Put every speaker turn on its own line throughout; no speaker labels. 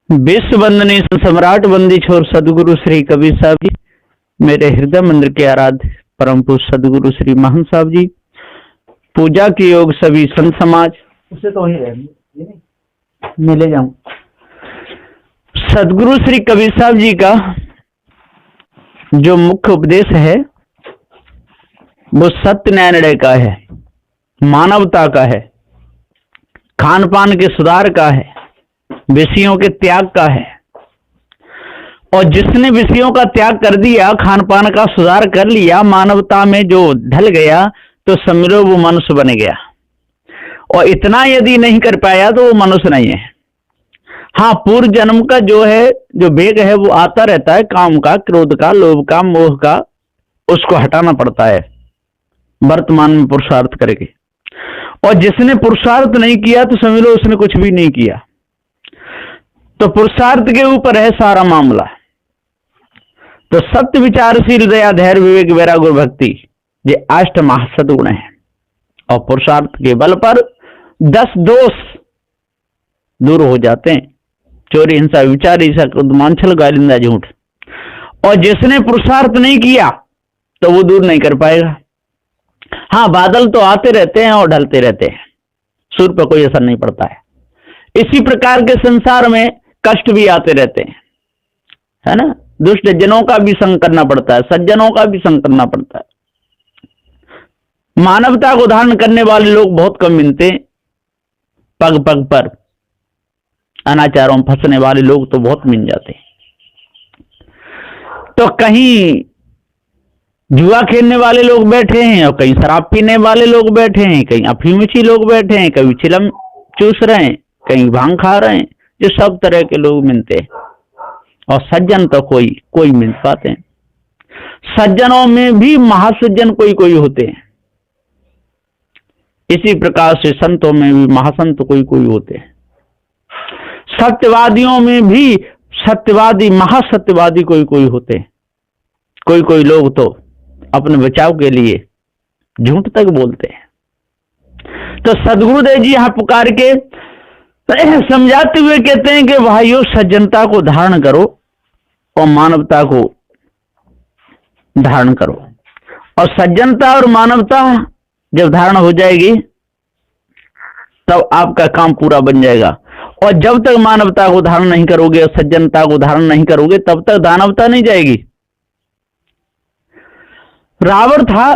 विश्व वंदनीय सम्राट वंदी छोर सदगुरु श्री कबीर साहब जी, मेरे हृदय मंदिर के आराध्य परम पूज्य सदगुरु श्री महंत साहब जी, पूजा के योग सभी संत समाज, उसे तो वहीं रहने मैं ले जाऊं। सदगुरु श्री कबीर साहब जी का जो मुख्य उपदेश है वो सत्य न्याय निर्णय का है, मानवता का है, खान पान के सुधार का है, विषयों के त्याग का है। और जिसने विषयों का त्याग कर दिया, खान पान का सुधार कर लिया, मानवता में जो ढल गया तो समझो वो मनुष्य बन गया। और इतना यदि नहीं कर पाया तो वो मनुष्य नहीं है। हाँ, पूर्व जन्म का जो है, जो वेग है वो आता रहता है, काम का, क्रोध का, लोभ का, मोह का, उसको हटाना पड़ता है वर्तमान में पुरुषार्थ करके। और जिसने पुरुषार्थ नहीं किया तो समझ लो उसने कुछ भी नहीं किया। तो पुरुषार्थ के ऊपर है सारा मामला। तो सत्य, विचारशील, दया, धैर्य, विवेक, वैराग्य, भक्ति, ये 8 महासद्गुण हैं। और पुरुषार्थ के बल पर 10 दोष दूर हो जाते हैं, चोरी, हिंसा, विचार, ईर्ष्या, क्रोध, मान, छल, गाली, निंदा, झूठ। और जिसने पुरुषार्थ नहीं किया तो वो दूर नहीं कर पाएगा। हाँ, बादल तो आते रहते हैं और ढलते रहते हैं, सूर्य पर कोई असर नहीं पड़ता है। इसी प्रकार के संसार में कष्ट भी आते रहते हैं, है ना। दुष्ट जनों का भी संग करना पड़ता है, सज्जनों का भी संग करना पड़ता है। मानवता को धारण करने वाले लोग बहुत कम मिलते हैं। पग पग पर अनाचारों में फंसने वाले लोग तो बहुत मिल जाते हैं। तो कहीं जुआ खेलने वाले लोग बैठे हैं और कहीं शराब पीने वाले लोग बैठे हैं, कहीं अफीमची लोग बैठे हैं, कहीं चिलम चूस रहे हैं, कहीं भांग खा रहे हैं। जो सब तरह के लोग मिलते हैं। और सज्जन तो कोई मिल पाते हैं। सज्जनों में भी महासज्जन कोई होते हैं। इसी प्रकार से संतों में भी महासंत कोई होते हैं। सत्यवादियों में भी सत्यवादी, महासत्यवादी कोई होते हैं। कोई लोग तो अपने बचाव के लिए झूठ तक बोलते हैं। तो सदगुरुदेव जी यहां पुकार के समझाते हुए कहते हैं कि भाइयों, सज्जनता को धारण करो और मानवता को धारण करो। और सज्जनता और मानवता जब धारण हो जाएगी तब आपका काम पूरा बन जाएगा। और जब तक मानवता को धारण नहीं करोगे और सज्जनता को धारण नहीं करोगे तब तक दानवता नहीं जाएगी। रावण था,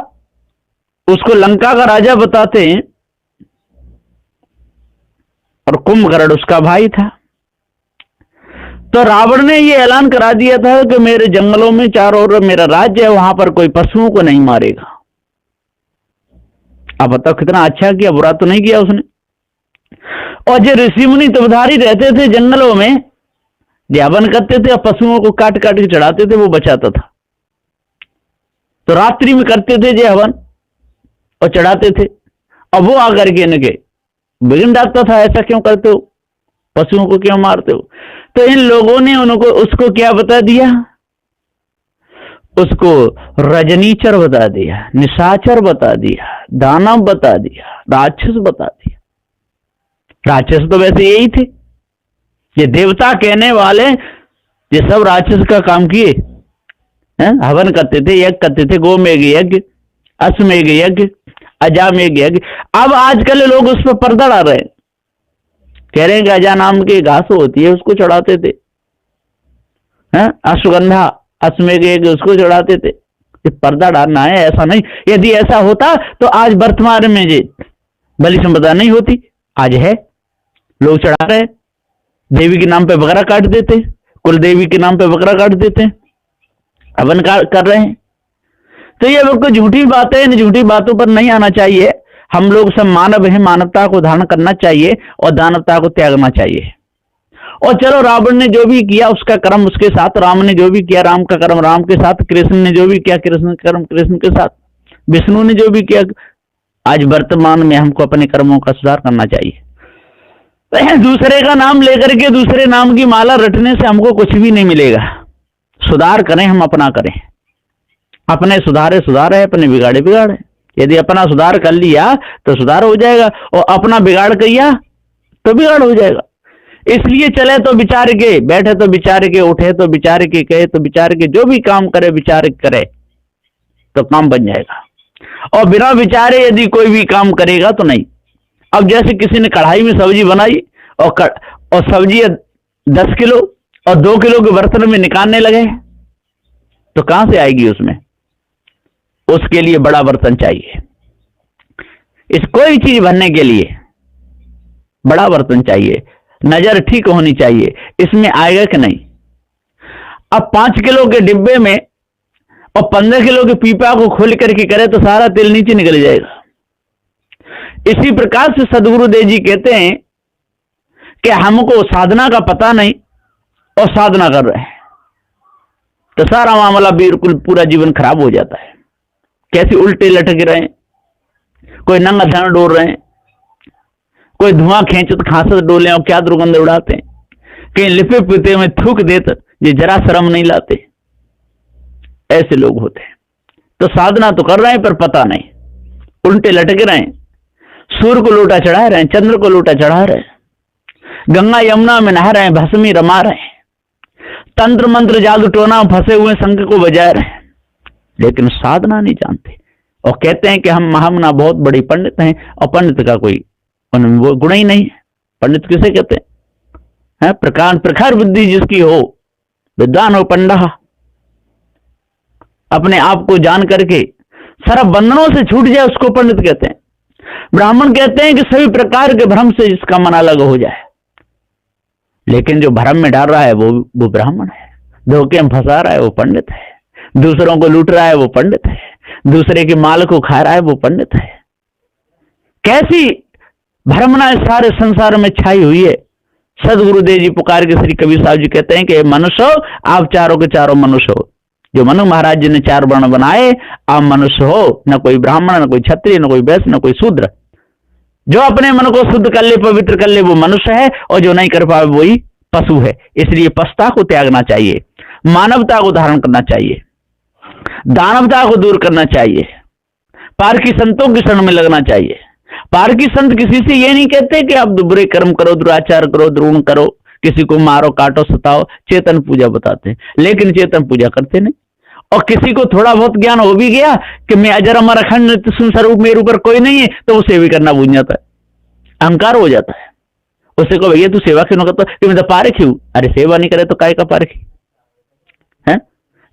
उसको लंका का राजा बताते हैं, और कुंभकर्ण उसका भाई था। तो रावण ने यह ऐलान करा दिया था कि मेरे जंगलों में चारों ओर मेरा राज्य है, वहां पर कोई पशुओं को नहीं मारेगा। अब बताओ कितना अच्छा किया, बुरा तो नहीं किया उसने। और जो ऋषि मुनि तपधारी रहते थे जंगलों में, जो हवन करते थे और पशुओं को काट काट के चढ़ाते थे, वो बचाता था। तो रात्रि में करते थे जो हवन और चढ़ाते थे, और वो आकर के इनके विघ्न डालता था, ऐसा क्यों करते हो, पशुओं को क्यों मारते हो। तो इन लोगों ने उसको क्या बता दिया, उसको रजनीचर बता दिया, निशाचर बता दिया, दानव बता दिया, राक्षस बता दिया। राक्षस तो वैसे यही थे, ये देवता कहने वाले, ये सब राक्षस का काम किए। हवन करते थे, यज्ञ करते थे, गोमेघ यज्ञ, अश्वमेघ यज्ञ, अजामेघ यज्ञ। अब आजकल लोग उस पर पर्दा डाल रहे हैं, कह रहे हैं कि अजा नाम की घास होती है उसको चढ़ाते थे, अश्वगंधा, अश्वमेघ यज्ञ उसको चढ़ाते थे। ये पर्दा डालना है, ऐसा नहीं। यदि ऐसा होता तो आज वर्तमान में ये बलि संपदा नहीं होती। आज है, लोग चढ़ा रहे, देवी के नाम पे बकरा काट देते, कुल देवी के नाम पे बकरा काट देते, हवन कर रहे हैं। तो ये बिल्कुल झूठी बातें, इन झूठी बातों पर नहीं आना चाहिए। हम लोग सब मानव हैं, मानवता को धारण करना चाहिए और दानवता को त्यागना चाहिए। और चलो, रावण ने जो भी किया उसका कर्म उसके साथ, राम ने जो भी किया राम का कर्म राम के साथ, कृष्ण ने जो भी किया कृष्ण का कर्म कृष्ण के साथ, विष्णु ने जो भी किया। आज वर्तमान में हमको अपने कर्मों का सुधार करना चाहिए। दूसरे का नाम लेकर के दूसरे नाम की माला रटने से हमको कुछ भी नहीं मिलेगा। सुधार करें, हम अपना करें। अपने सुधारे, अपने बिगाड़े। यदि अपना सुधार कर लिया तो सुधार हो जाएगा, और अपना बिगाड़ किया तो बिगाड़ हो जाएगा। इसलिए चले तो विचार के, बैठे तो विचार के, उठे तो विचार के, कहे तो विचार के, जो भी काम करे विचार करे तो काम बन जाएगा। और बिना विचारे यदि कोई भी काम करेगा तो नहीं। अब जैसे किसी ने कढ़ाई में सब्जी बनाई और सब्जी 10 किलो और 2 किलो के बर्तन में निकालने लगे तो कहां से आएगी उसमें? उसके लिए बड़ा बर्तन चाहिए। इस कोई चीज भरने के लिए बड़ा बर्तन चाहिए, नजर ठीक होनी चाहिए, इसमें आएगा कि नहीं। अब 5 किलो के डिब्बे में और 15 किलो के पीपा को खोल करके करे तो सारा तेल नीचे निकल जाएगा। इसी प्रकार से सदगुरुदेव जी कहते हैं कि हमको साधना का पता नहीं और साधना कर रहे हैं तो सारा मामला बिल्कुल पूरा जीवन खराब हो जाता है। कैसे उल्टे लटक रहे हैं, कोई नंगा धन डोल रहे हैं, कोई धुआं खींचत खांसत डोले और क्या दुर्गंध उड़ाते हैं, कहीं लिपे पीते में थूक देते, ये जरा शर्म नहीं लाते। ऐसे लोग होते हैं। तो साधना तो कर रहे हैं पर पता नहीं, उल्टे लटक रहे हैं, सूर्य को लोटा चढ़ा रहे हैं, चंद्र को लोटा चढ़ा रहे हैं, गंगा यमुना में नहा रहे हैं, भस्मी रमा रहे हैं, तंत्र मंत्र जादू टोना फंसे हुए शंख को बजा रहे हैं, लेकिन साधना नहीं जानते। और कहते हैं कि हम ना बहुत बड़ी पंडित हैं और पंडित का कोई वो गुण ही नहीं है। पंडित किसे कहते हैं? प्रकार प्रखर बुद्धि जिसकी हो, विद्वान हो पंडा। अपने आप को जान करके सर्व बंधनों से छूट जाए उसको पंडित कहते हैं। ब्राह्मण कहते हैं कि सभी प्रकार के भ्रम से जिसका मन अलग हो जाए। लेकिन जो भ्रम में डाल रहा है वो ब्राह्मण है, धोखे में फंसा रहा है वो पंडित है, दूसरों को लूट रहा है वो पंडित है, दूसरे के माल को खा रहा है वो पंडित है। कैसी भ्रमना इस सारे संसार में छाई हुई है। सदगुरुदेव जी पुकार के श्री कबीर साहब जी कहते हैं कि मनुष्य हो, आप चारों के चारों मनुष्य हो। जो मनु महाराज जी ने 4 वर्ण बनाए, आप मनुष्य हो, न कोई ब्राह्मण, न कोई क्षत्रिय, न कोई वैश्य, न कोई शूद्र। जो अपने मन को शुद्ध कर ले, पवित्र कर ले, वो मनुष्य है, और जो नहीं कर पाए वही पशु है। इसलिए पशुता को त्यागना चाहिए, मानवता को धारण करना चाहिए, दानवता को दूर करना चाहिए, पारकी संतों की शरण में लगना चाहिए। पारकी संत किसी से ये नहीं कहते कि आप बुरे कर्म करो, दुराचार करो, द्रोण करो, किसी को मारो, काटो, सताओ। चेतन पूजा बताते हैं, लेकिन चेतन पूजा करते नहीं। और किसी को थोड़ा बहुत ज्ञान हो भी गया कि मैं अजर अमर अखंड नित्य स्वरूप, मेरे ऊपर कोई नहीं है, तो उसे भी करना भूल जाता है, अहंकार हो जाता है। उसे को भैया तू सेवा क्यों करता कि मैं तो पारखी हूं। अरे सेवा नहीं करे तो काय का पारखी है?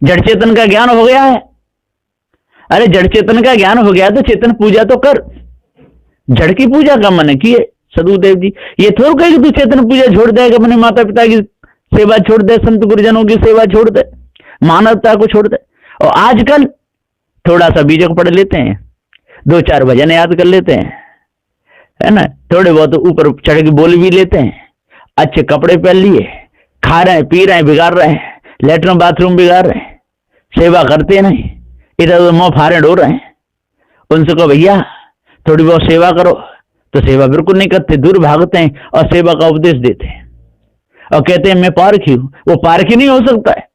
जड़ चेतन का ज्ञान हो गया है। अरे जड़ चेतन का ज्ञान हो गया तो चेतन पूजा तो कर। जड़ की पूजा का मन किए सदगुरुदेव जी। ये थोड़ा कहे कि तू चेतन पूजा छोड़ देगा, अपने माता पिता की सेवा छोड़ दे, संत गुरुजनों की सेवा छोड़ दे, मानवता को छोड़ दे। और आजकल थोड़ा सा बीजक पढ़ लेते हैं, 2-4 भजन याद कर लेते हैं, है ना, थोड़े बहुत ऊपर चढ़ के बोल भी लेते हैं, अच्छे कपड़े पहन लिए, खा रहे हैं, पी रहे हैं, बिगाड़ रहे हैं, लेटरिन बाथरूम बिगाड़ रहे हैं, सेवा करते नहीं, इधर उधर मुंह फाड़े डोर रहे हैं। उनसे कहो भैया थोड़ी बहुत सेवा करो, तो सेवा बिल्कुल नहीं करते, दूर भागते हैं और सेवा का उपदेश देते हैं और कहते हैं मैं पारखी हूं। वो पारखी नहीं हो सकता है।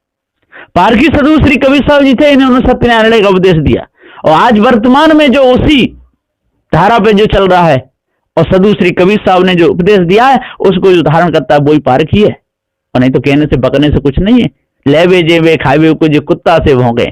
पारखी सदगुरु श्री कबीर साहब जी थे, इन्होंने सत्यनारायण का उपदेश दिया। और आज वर्तमान में जो उसी धारा पे जो चल रहा है और सदगुरु श्री कबीर साहब ने जो उपदेश दिया है उसको जो धारण करता है वही पारखी है। और नहीं तो कहने से बकने से कुछ नहीं है। लेवे जेवे खावे को जो कुत्ता से भौंके,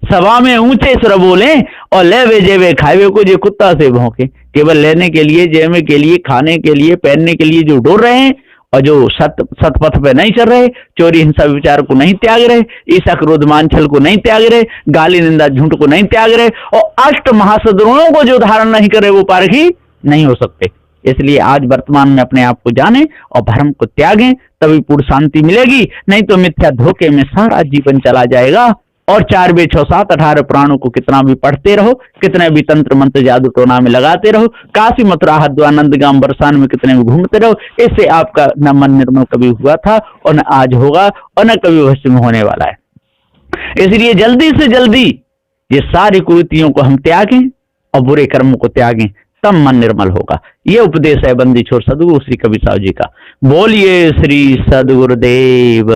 सभा में ऊंचे स्वर बोले और लेवे जेवे खावे को जो कुत्ता से भौंके। केवल लेने के लिए, जेमे के लिए, खाने के लिए, पहनने के लिए जो डोर रहे हैं और जो सतपथ पे नहीं चल रहे, चोरी हिंसा विचार को नहीं त्याग रहे, ईर्ष्या क्रोध मान छल को नहीं त्याग रहे, गाली निंदा झूठ को नहीं त्याग रहे और अष्ट महासद्गुणों को जो धारण नहीं करे वो पारखी नहीं हो सकते। इसलिए आज वर्तमान में अपने आप को जाने और भ्रम को त्यागें, तभी पूर्ण शांति मिलेगी। नहीं तो मिथ्या धोखे में सारा जीवन चला जाएगा। और 4 वेद 6 7 18 पुराणों को कितना भी पढ़ते रहो, कितने भी तंत्र मंत्र जादू टोना में लगाते रहो, काशी मथुरा हरिद्वार नंदगाम बरसान में कितने भी घूमते रहो, इससे आपका न मन निर्मल कभी हुआ था और न आज होगा और न कभी भविष्य में होने वाला है। इसलिए जल्दी से जल्दी ये सारी कुरीतियों को हम त्यागें और बुरे कर्मों को त्यागें, तब मन निर्मल होगा। ये उपदेश है बंदी छोड़ सदगुरु श्री कबीर साहब जी का। बोलिए श्री सदगुरुदेव।